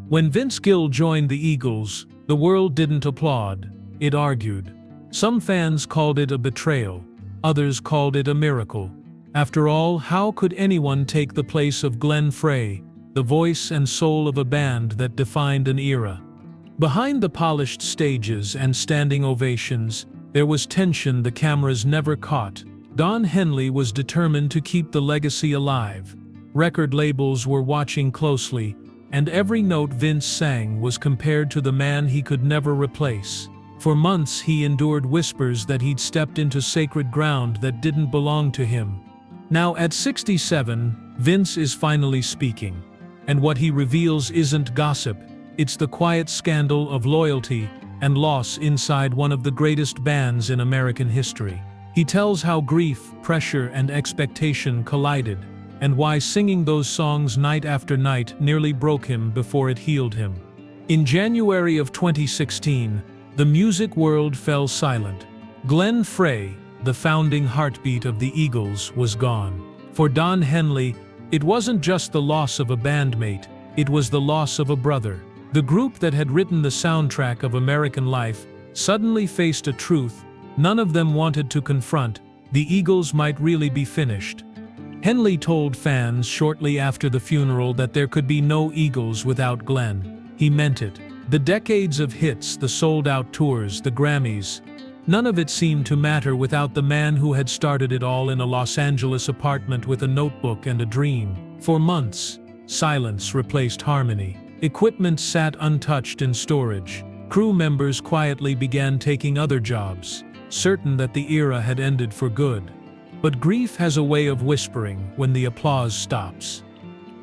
When Vince Gill joined the Eagles, the world didn't applaud, it argued. Some fans called it a betrayal, others called it a miracle. After all, how could anyone take the place of Glenn Frey, the voice and soul of a band that defined an era? Behind the polished stages and standing ovations, there was tension the cameras never caught. Don Henley was determined to keep the legacy alive. Record labels were watching closely, and every note Vince sang was compared to the man he could never replace. For months he endured whispers that he'd stepped into sacred ground that didn't belong to him. Now at 67, Vince is finally speaking. And what he reveals isn't gossip, it's the quiet scandal of loyalty and loss inside one of the greatest bands in American history. He tells how grief, pressure, and expectation collided, and why singing those songs night after night nearly broke him before it healed him. In January of 2016, the music world fell silent. Glenn Frey, the founding heartbeat of the Eagles, was gone. For Don Henley, it wasn't just the loss of a bandmate, it was the loss of a brother. The group that had written the soundtrack of American life suddenly faced a truth none of them wanted to confront: the Eagles might really be finished. Henley told fans shortly after the funeral that there could be no Eagles without Glenn. He meant it. The decades of hits, the sold-out tours, the Grammys, none of it seemed to matter without the man who had started it all in a Los Angeles apartment with a notebook and a dream. For months, silence replaced harmony. Equipment sat untouched in storage. Crew members quietly began taking other jobs, certain that the era had ended for good. But grief has a way of whispering when the applause stops.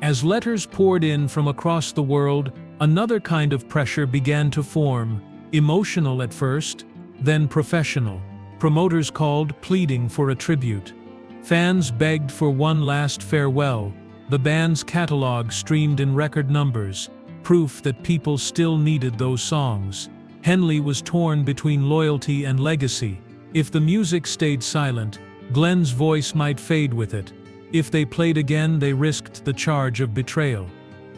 As letters poured in from across the world, another kind of pressure began to form, emotional at first, then professional. Promoters called, pleading for a tribute. Fans begged for one last farewell. The band's catalog streamed in record numbers, proof that people still needed those songs. Henley was torn between loyalty and legacy. If the music stayed silent, Glenn's voice might fade with it. If they played again, they risked the charge of betrayal.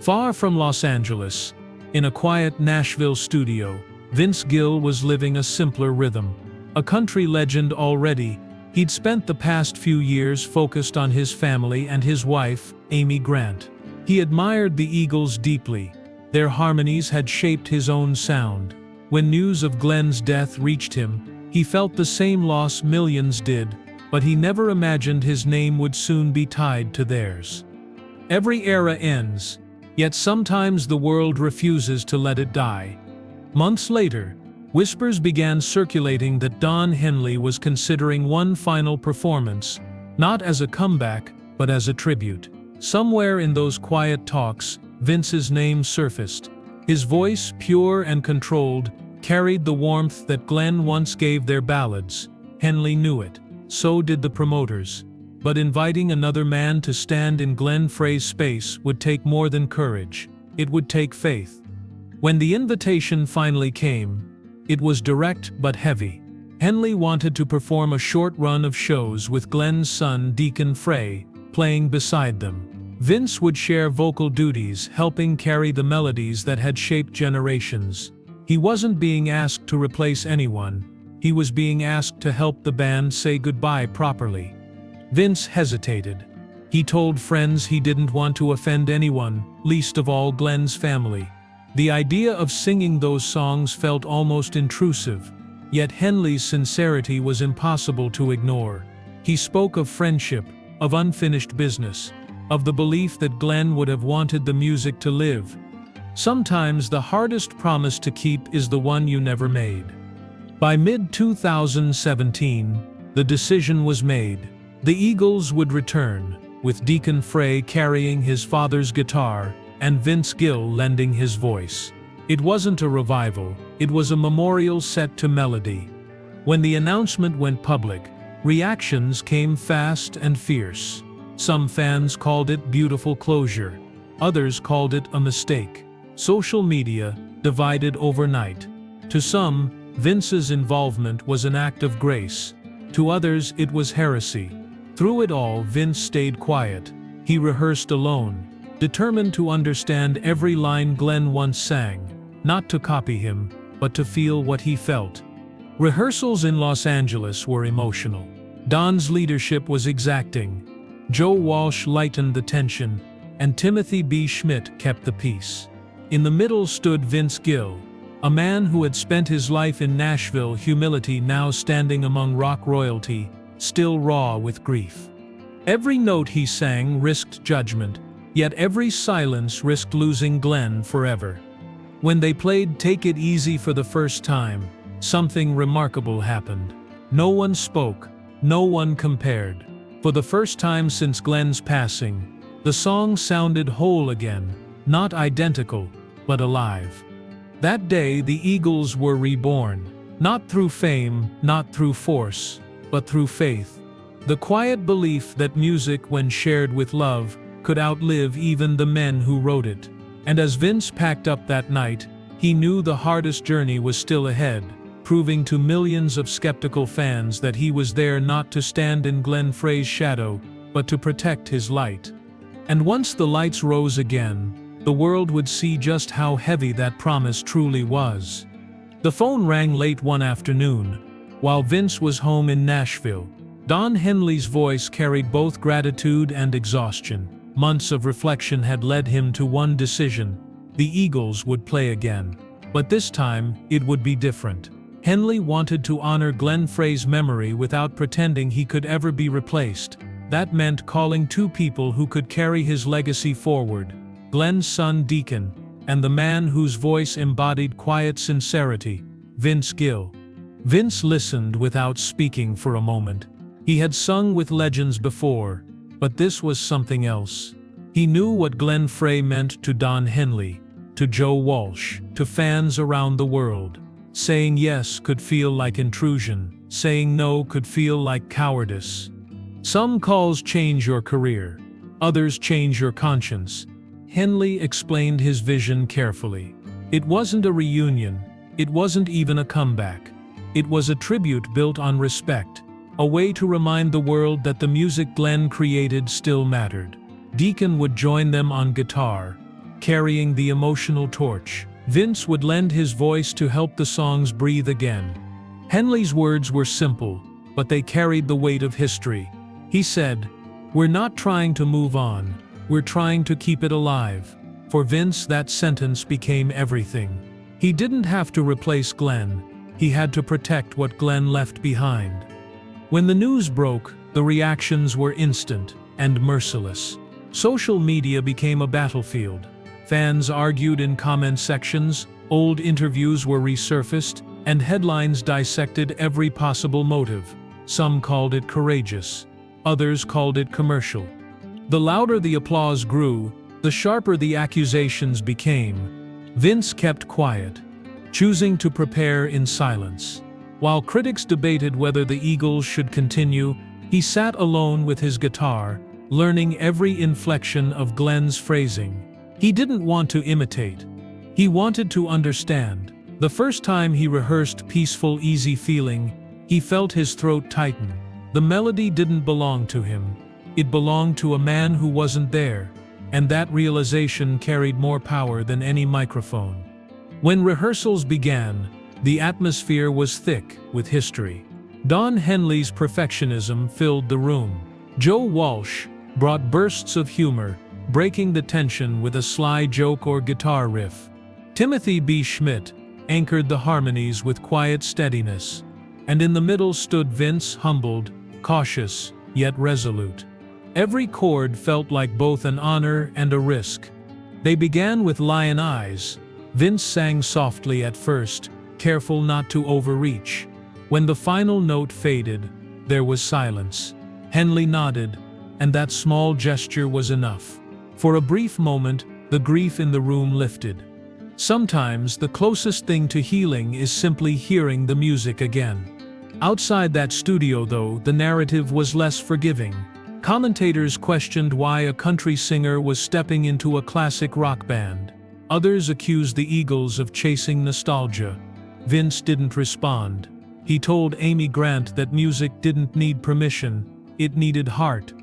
Far from Los Angeles, in a quiet Nashville studio, Vince Gill was living a simpler rhythm. A country legend already, he'd spent the past few years focused on his family and his wife, Amy Grant. He admired the Eagles deeply. Their harmonies had shaped his own sound. When news of Glenn's death reached him, he felt the same loss millions did, but he never imagined his name would soon be tied to theirs. Every era ends, yet sometimes the world refuses to let it die. Months later, whispers began circulating that Don Henley was considering one final performance, not as a comeback, but as a tribute. Somewhere in those quiet talks, Vince's name surfaced. His voice, pure and controlled, carried the warmth that Glenn once gave their ballads. Henley knew it. So did the promoters. But inviting another man to stand in Glenn Frey's space would take more than courage. It would take faith. When the invitation finally came, it was direct but heavy. Henley wanted to perform a short run of shows with Glenn's son Deacon Frey playing beside them. Vince would share vocal duties, helping carry the melodies that had shaped generations. He wasn't being asked to replace anyone. He was being asked to help the band say goodbye properly. Vince hesitated. He told friends he didn't want to offend anyone, least of all Glenn's family. The idea of singing those songs felt almost intrusive, yet Henley's sincerity was impossible to ignore. He spoke of friendship, of unfinished business, of the belief that Glenn would have wanted the music to live. Sometimes the hardest promise to keep is the one you never made. By mid-2017, the decision was made. The Eagles would return, with Deacon Frey carrying his father's guitar and Vince Gill lending his voice. It wasn't a revival, it was a memorial set to melody. When the announcement went public, reactions came fast and fierce. Some fans called it beautiful closure, others called it a mistake. Social media divided overnight. To some, Vince's involvement was an act of grace. To others, it was heresy. Through it all, Vince stayed quiet. He rehearsed alone. determined to understand every line Glenn once sang, not to copy him, but to feel what he felt. Rehearsals in Los Angeles were emotional. Don's leadership was exacting. Joe Walsh lightened the tension, and Timothy B. Schmidt kept the peace. In the middle stood Vince Gill, a man who had spent his life in Nashville, humility now standing among rock royalty, still raw with grief. Every note he sang risked judgment, yet every silence risked losing Glenn forever. When they played Take It Easy for the first time, something remarkable happened. No one spoke, no one compared. For the first time since Glenn's passing, the song sounded whole again, not identical, but alive. That day the Eagles were reborn, not through fame, not through force, but through faith. The quiet belief that music, when shared with love, could outlive even the men who wrote it. And as Vince packed up that night, he knew the hardest journey was still ahead, proving to millions of skeptical fans that he was there not to stand in Glenn Frey's shadow, but to protect his light. And once the lights rose again, the world would see just how heavy that promise truly was. The phone rang late one afternoon, while Vince was home in Nashville. Don Henley's voice carried both gratitude and exhaustion. Months of reflection had led him to one decision: the Eagles would play again. But this time, it would be different. Henley wanted to honor Glenn Frey's memory without pretending he could ever be replaced. That meant calling two people who could carry his legacy forward: Glenn's son Deacon, and the man whose voice embodied quiet sincerity, Vince Gill. Vince listened without speaking for a moment. He had sung with legends before, but this was something else. He knew what Glenn Frey meant to Don Henley, to Joe Walsh, to fans around the world. Saying yes could feel like intrusion, saying no could feel like cowardice. Some calls change your career, others change your conscience. Henley explained his vision carefully. It wasn't a reunion, it wasn't even a comeback. It was a tribute built on respect, a way to remind the world that the music Glenn created still mattered. Deacon would join them on guitar, carrying the emotional torch. Vince would lend his voice to help the songs breathe again. Henley's words were simple, but they carried the weight of history. He said, "We're not trying to move on, we're trying to keep it alive." For Vince, that sentence became everything. He didn't have to replace Glenn, he had to protect what Glenn left behind. When the news broke, the reactions were instant and merciless. Social media became a battlefield. Fans argued in comment sections, old interviews were resurfaced, and headlines dissected every possible motive. Some called it courageous, others called it commercial. The louder the applause grew, the sharper the accusations became. Vince kept quiet, choosing to prepare in silence. While critics debated whether the Eagles should continue, he sat alone with his guitar, learning every inflection of Glenn's phrasing. He didn't want to imitate. He wanted to understand. The first time he rehearsed Peaceful Easy Feeling, he felt his throat tighten. The melody didn't belong to him. It belonged to a man who wasn't there, and that realization carried more power than any microphone. When rehearsals began, the atmosphere was thick with history. Don Henley's perfectionism filled the room. Joe Walsh brought bursts of humor, breaking the tension with a sly joke or guitar riff. Timothy B. Schmidt anchored the harmonies with quiet steadiness. And in the middle stood Vince, humbled, cautious, yet resolute. Every chord felt like both an honor and a risk. They began with Lion Eyes. Vince sang softly at first, careful not to overreach. When the final note faded, there was silence. Henley nodded, and that small gesture was enough. For a brief moment, the grief in the room lifted. Sometimes the closest thing to healing is simply hearing the music again. Outside that studio, though, the narrative was less forgiving. Commentators questioned why a country singer was stepping into a classic rock band. Others accused the Eagles of chasing nostalgia. Vince didn't respond. He told Amy Grant that music didn't need permission, it needed heart.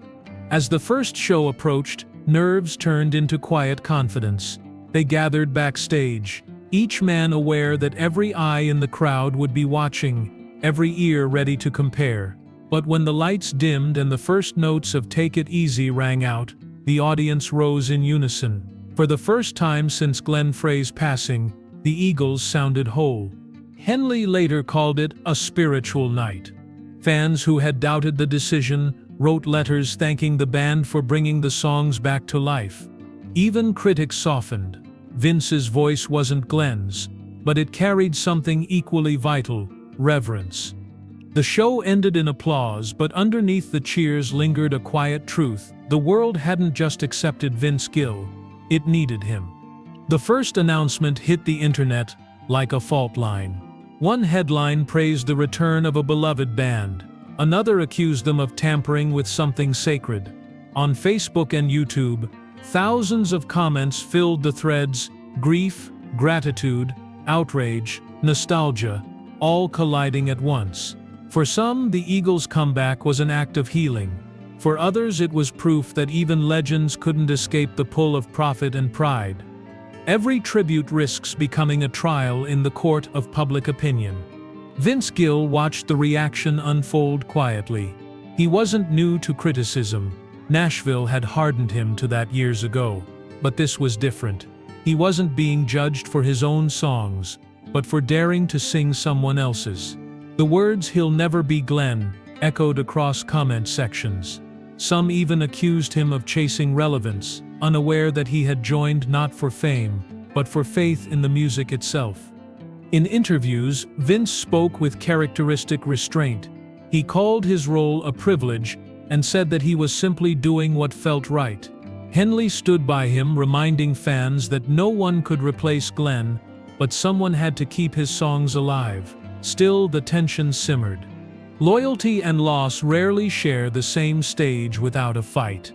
As the first show approached, Nerves turned into quiet confidence. They gathered backstage, each man aware that every eye in the crowd would be watching, every ear ready to compare. But when the lights dimmed and the first notes of "Take It Easy" rang out, the audience rose in unison. For the first time since Glenn Frey's passing, the Eagles sounded whole. Henley later called it a spiritual night. Fans who had doubted the decision wrote letters thanking the band for bringing the songs back to life. Even critics softened. Vince's voice wasn't Glenn's, but it carried something equally vital: reverence. The show ended in applause, but underneath the cheers lingered a quiet truth. The world hadn't just accepted Vince Gill, it needed him. The first announcement hit the internet like a fault line. One headline praised the return of a beloved band. Another accused them of tampering with something sacred. On Facebook and YouTube, thousands of comments filled the threads: grief, gratitude, outrage, nostalgia, all colliding at once. For some, the Eagles' comeback was an act of healing. For others, it was proof that even legends couldn't escape the pull of profit and pride. Every tribute risks becoming a trial in the court of public opinion. Vince Gill watched the reaction unfold quietly. He wasn't new to criticism. Nashville had hardened him to that years ago. But this was different. He wasn't being judged for his own songs, but for daring to sing someone else's. The words "He'll never be Glenn" echoed across comment sections. Some even accused him of chasing relevance, unaware that he had joined not for fame, but for faith in the music itself. In interviews, Vince spoke with characteristic restraint. He called his role a privilege and said that he was simply doing what felt right. Henley stood by him, reminding fans that no one could replace Glenn, but someone had to keep his songs alive. Still, the tension simmered. Loyalty and loss rarely share the same stage without a fight.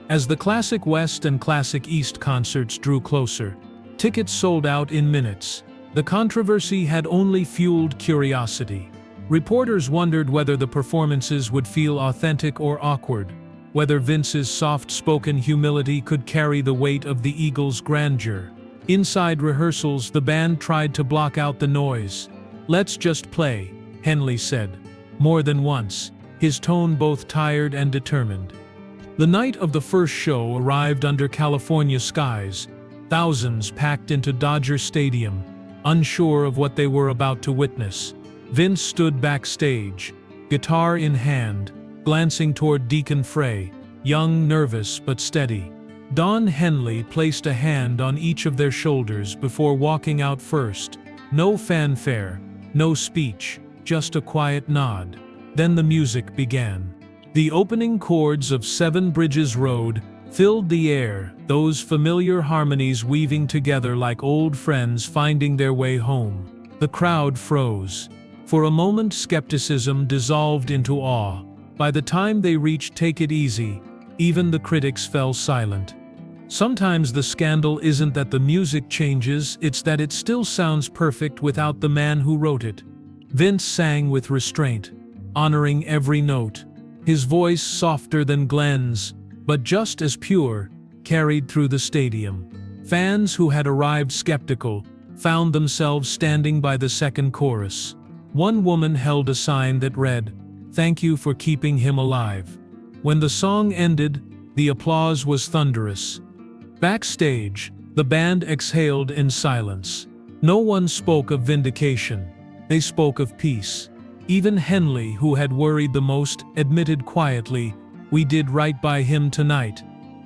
As the Classic West and Classic East concerts drew closer, tickets sold out in minutes. The controversy had only fueled curiosity. Reporters wondered whether the performances would feel authentic or awkward, whether Vince's soft-spoken humility could carry the weight of the Eagles' grandeur. Inside rehearsals, the band tried to block out the noise. "Let's just play," Henley said. More than once, his tone both tired and determined. The night of the first show arrived under California skies. Thousands packed into Dodger Stadium, unsure of what they were about to witness. Vince stood backstage, guitar in hand, glancing toward Deacon Frey, young, nervous, but steady. Don Henley placed a hand on each of their shoulders before walking out first. No fanfare, no speech, just a quiet nod. Then the music began. The opening chords of Seven Bridges Road filled the air, those familiar harmonies weaving together like old friends finding their way home. The crowd froze. For a moment, skepticism dissolved into awe. By the time they reached "Take It Easy," even the critics fell silent. Sometimes the scandal isn't that the music changes, it's that it still sounds perfect without the man who wrote it. Vince sang with restraint, honoring every note. His voice, softer than Glenn's, but just as pure, carried through the stadium. Fans who had arrived skeptical found themselves standing by the second chorus. One woman held a sign that read, "Thank you for keeping him alive." When the song ended, the applause was thunderous. Backstage, the band exhaled in silence. No one spoke of vindication. They spoke of peace. Even Henley, who had worried the most, admitted quietly, "We did right by him tonight."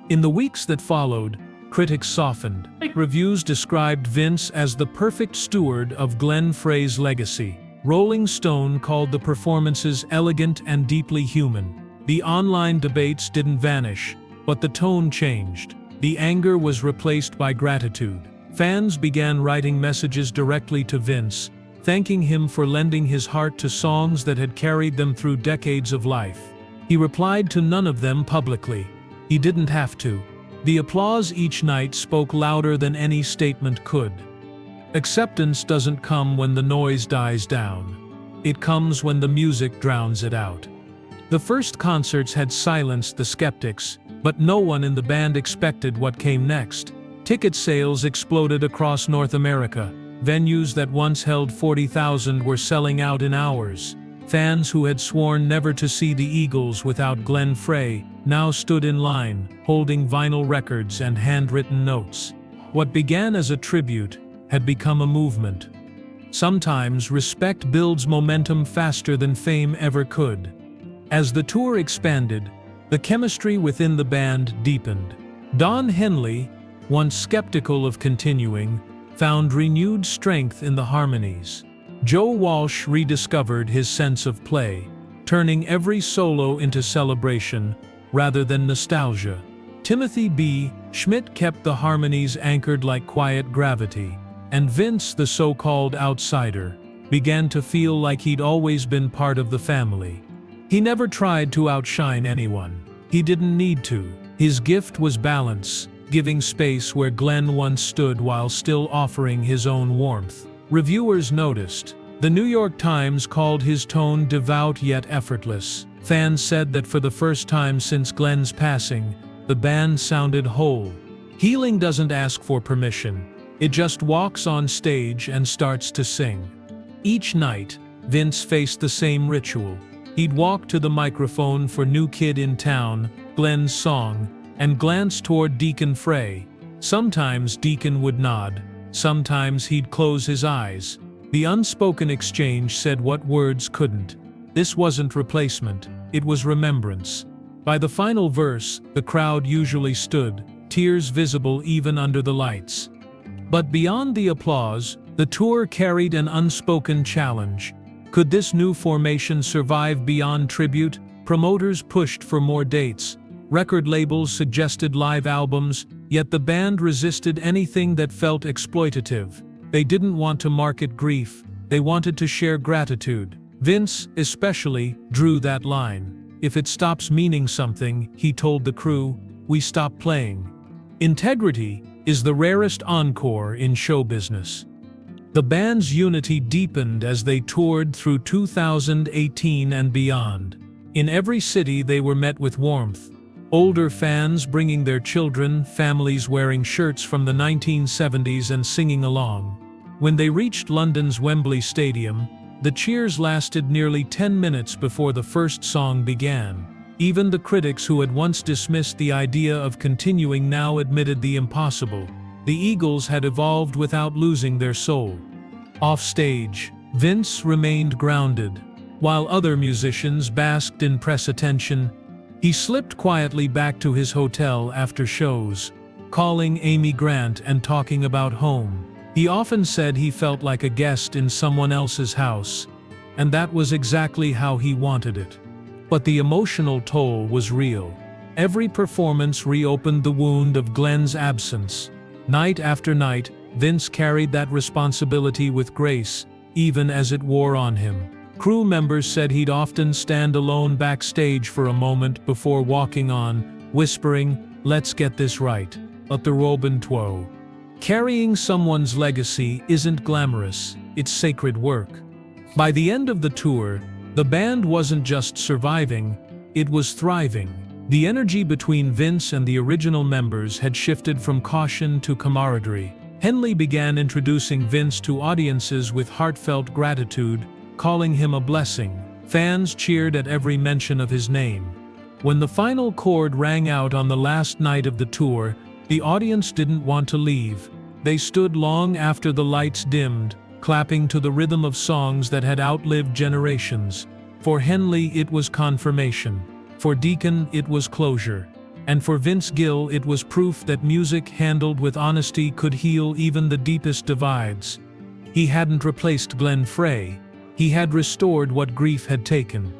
In the weeks that followed, critics softened. Reviews described Vince as the perfect steward of Glenn Frey's legacy. Rolling Stone called the performances elegant and deeply human. The online debates didn't vanish, but the tone changed. The anger was replaced by gratitude. Fans began writing messages directly to Vince, thanking him for lending his heart to songs that had carried them through decades of life. He replied to none of them publicly. He didn't have to. The applause each night spoke louder than any statement could. Acceptance doesn't come when the noise dies down. It comes when the music drowns it out. The first concerts had silenced the skeptics, But no one in the band expected what came next. Ticket sales exploded across North America. Venues that once held 40,000 were selling out in hours. Fans who had sworn never to see the Eagles without Glenn Frey now stood in line, holding vinyl records and handwritten notes. What began as a tribute had become a movement. Sometimes respect builds momentum faster than fame ever could. As the tour expanded, the chemistry within the band deepened. Don Henley, once skeptical of continuing, found renewed strength in the harmonies. Joe Walsh rediscovered his sense of play, turning every solo into celebration rather than nostalgia. Timothy B. Schmidt kept the harmonies anchored like quiet gravity, and Vince, the so-called outsider, began to feel like he'd always been part of the family. He never tried to outshine anyone. He didn't need to. His gift was balance, giving space where Glenn once stood while still offering his own warmth. Reviewers noticed. The New York Times called his tone devout yet effortless. Fans said that for the first time since Glenn's passing, the band sounded whole. Healing doesn't ask for permission. It just walks on stage and starts to sing. Each night, Vince faced the same ritual. He'd walk to the microphone for New Kid in Town, Glenn's song, and glance toward Deacon Frey. Sometimes Deacon would nod, sometimes he'd close his eyes. The unspoken exchange said what words couldn't. This wasn't replacement, it was remembrance. By the final verse, the crowd usually stood, tears visible even under the lights. But beyond the applause, the tour carried an unspoken challenge. Could this new formation survive beyond tribute? Promoters pushed for more dates. Record labels suggested live albums, yet the band resisted anything that felt exploitative. They didn't want to market grief, they wanted to share gratitude. Vince, especially, drew that line. If it stops meaning something, he told the crew, we stop playing. Integrity is the rarest encore in show business. The band's unity deepened as they toured through 2018 and beyond. In every city they were met with warmth. Older fans bringing their children, families wearing shirts from the 1970s and singing along. When they reached London's Wembley Stadium, the cheers lasted nearly 10 minutes before the first song began. Even the critics who had once dismissed the idea of continuing now admitted the impossible. The Eagles had evolved without losing their soul. Off stage, Vince remained grounded. While other musicians basked in press attention, he slipped quietly back to his hotel after shows, calling Amy Grant and talking about home. He often said he felt like a guest in someone else's house, and that was exactly how he wanted it. But the emotional toll was real. Every performance reopened the wound of Glenn's absence. Night after night, Vince carried that responsibility with grace, even as it wore on him. Crew members said he'd often stand alone backstage for a moment before walking on, whispering, "Let's get this right." But the Robin Twoe. Carrying someone's legacy isn't glamorous, it's sacred work. By the end of the tour, the band wasn't just surviving, it was thriving. The energy between Vince and the original members had shifted from caution to camaraderie. Henley began introducing Vince to audiences with heartfelt gratitude, calling him a blessing. Fans cheered at every mention of his name. When the final chord rang out on the last night of the tour, the audience didn't want to leave. They stood long after the lights dimmed, clapping to the rhythm of songs that had outlived generations. For Henley, it was confirmation. For Deacon, it was closure. And for Vince Gill, it was proof that music handled with honesty could heal even the deepest divides. He hadn't replaced Glenn Frey. He had restored what grief had taken.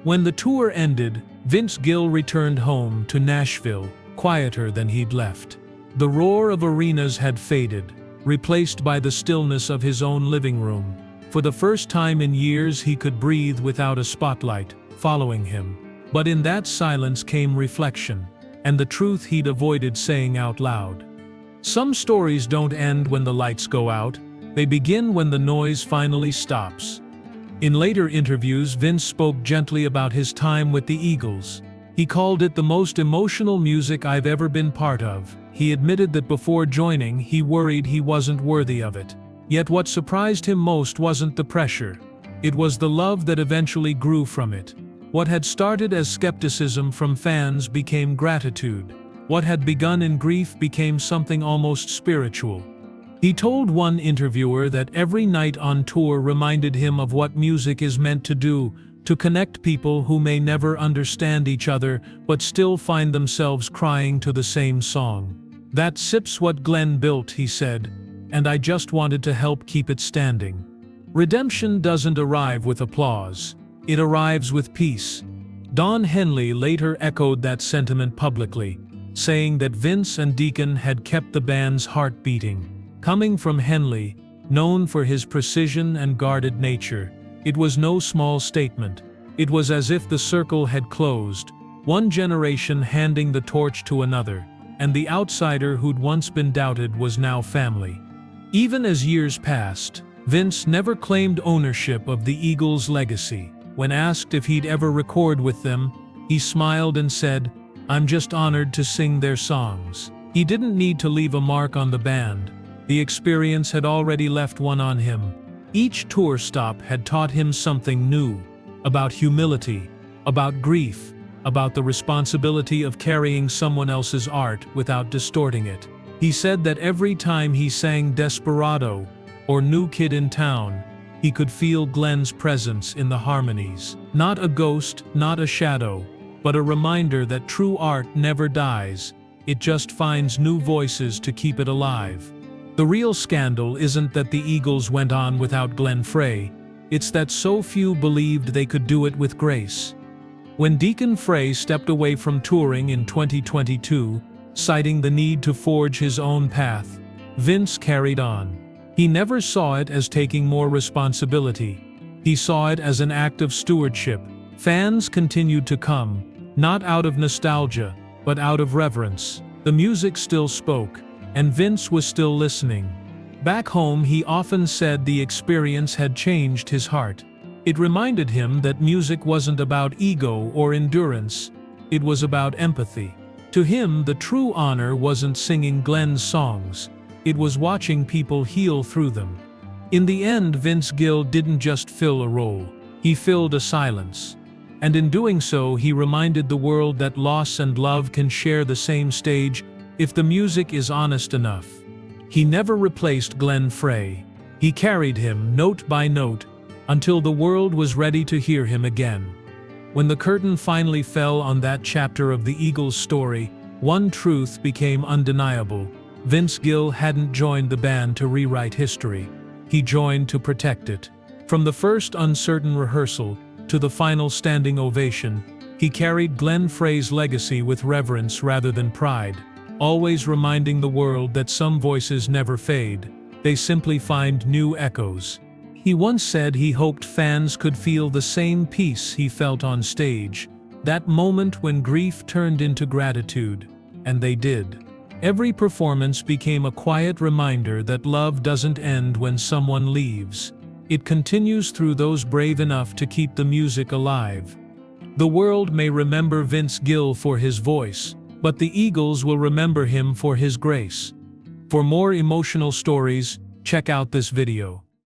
When the tour ended, Vince Gill returned home to Nashville, quieter than he'd left. The roar of arenas had faded, replaced by the stillness of his own living room. For the first time in years, he could breathe without a spotlight following him. But in that silence came reflection, and the truth he'd avoided saying out loud. Some stories don't end when the lights go out, they begin when the noise finally stops. In later interviews, Vince spoke gently about his time with the Eagles. He called it the most emotional music I've ever been part of. He admitted that before joining, he worried he wasn't worthy of it. Yet what surprised him most wasn't the pressure. It was the love that eventually grew from it. What had started as skepticism from fans became gratitude. What had begun in grief became something almost spiritual. He told one interviewer that every night on tour reminded him of what music is meant to do, to connect people who may never understand each other but still find themselves crying to the same song. "That's what Glenn built," he said, "and I just wanted to help keep it standing." Redemption doesn't arrive with applause. It arrives with peace. Don Henley later echoed that sentiment publicly, saying that Vince and Deacon had kept the band's heart beating. Coming from Henley, known for his precision and guarded nature, it was no small statement. It was as if the circle had closed, one generation handing the torch to another, and the outsider who'd once been doubted was now family. Even as years passed, Vince never claimed ownership of the Eagles' legacy. When asked if he'd ever record with them, he smiled and said, "I'm just honored to sing their songs." He didn't need to leave a mark on the band. The experience had already left one on him. Each tour stop had taught him something new, about humility, about grief, about the responsibility of carrying someone else's art without distorting it. He said that every time he sang Desperado or New Kid in Town, he could feel Glenn's presence in the harmonies. Not a ghost, not a shadow, but a reminder that true art never dies, it just finds new voices to keep it alive. The real scandal isn't that the Eagles went on without Glenn Frey, it's that so few believed they could do it with grace. When Deacon Frey stepped away from touring in 2022, citing the need to forge his own path, Vince carried on. He never saw it as taking more responsibility. He saw it as an act of stewardship. Fans continued to come, not out of nostalgia, but out of reverence. The music still spoke, and Vince was still listening. Back home, he often said the experience had changed his heart. It reminded him that music wasn't about ego or endurance, it was about empathy. To him, the true honor wasn't singing Glenn's songs, it was watching people heal through them. In the end, Vince Gill didn't just fill a role, he filled a silence. And in doing so, he reminded the world that loss and love can share the same stage if the music is honest enough. He never replaced Glenn Frey. He carried him, note by note, until the world was ready to hear him again. When the curtain finally fell on that chapter of the Eagles' story, one truth became undeniable. Vince Gill hadn't joined the band to rewrite history. He joined to protect it. From the first uncertain rehearsal to the final standing ovation, he carried Glenn Frey's legacy with reverence rather than pride, always reminding the world that some voices never fade, they simply find new echoes. He once said he hoped fans could feel the same peace he felt on stage, that moment when grief turned into gratitude, and they did. Every performance became a quiet reminder that love doesn't end when someone leaves. It continues through those brave enough to keep the music alive. The world may remember Vince Gill for his voice, but the Eagles will remember him for his grace. For more emotional stories, check out this video.